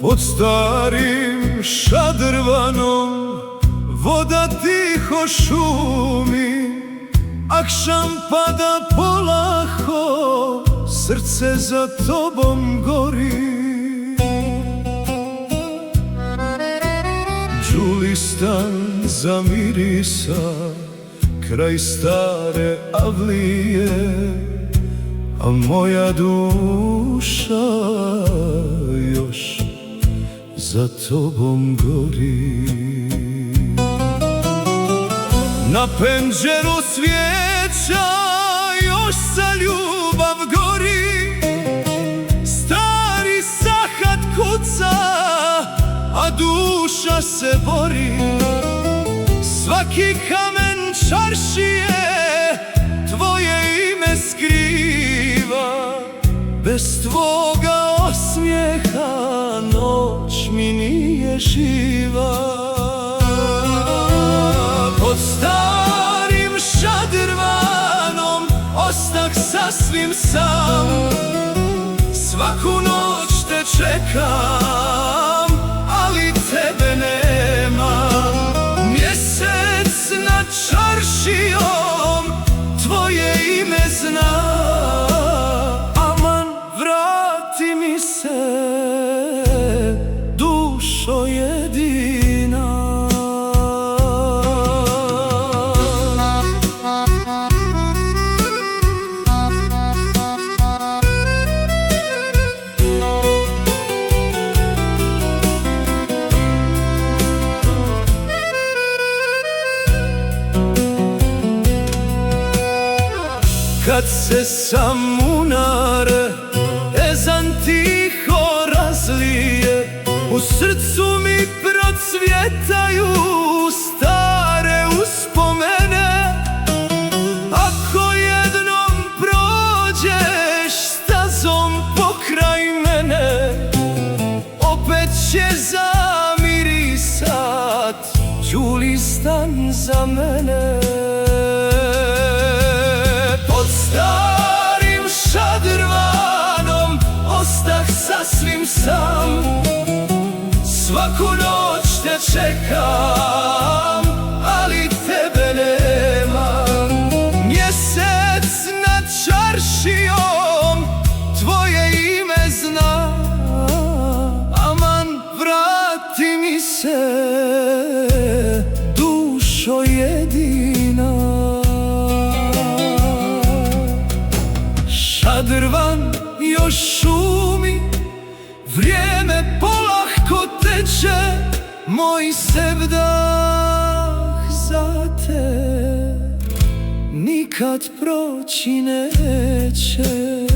Pod starim šadrvanom voda tiho šumi, akšam pada polako, srce za tobom gori. Đulistan zamirisa kraj stare avlije, a moja duša još za tobom gori. Na penđeru svijeća još sa ljubav gori, stari sahat kuca, a duša se bori. Svaki kamen čaršije tvoje ime skriva, bez tvoga osmijeha noć mi nije živa. Pod starim šadrvanom ostah sasvim sam, svaku noć te čekam, ali tebe nema. Mjesec nad čaršijom tvoje ime zna, aman vrati mi se, dušo jedina. Kad se sa munare ezan tiho razlije, u srcu mi procvjetaju stare uspomene. Ako jednom prođeš stazom pokraj mene, opet će zamirisat Đulistan za mene. Pod starim šadrvanom ostah sasvim sam, svaku noć te čekam, ali tebe nema. Mjesec nad čaršijom tvoje ime zna, aman vrati mi se, dušo jedina. Šadrvan još šumi, vrijeme polahko teče, moj sevdah za te nikad proći neće.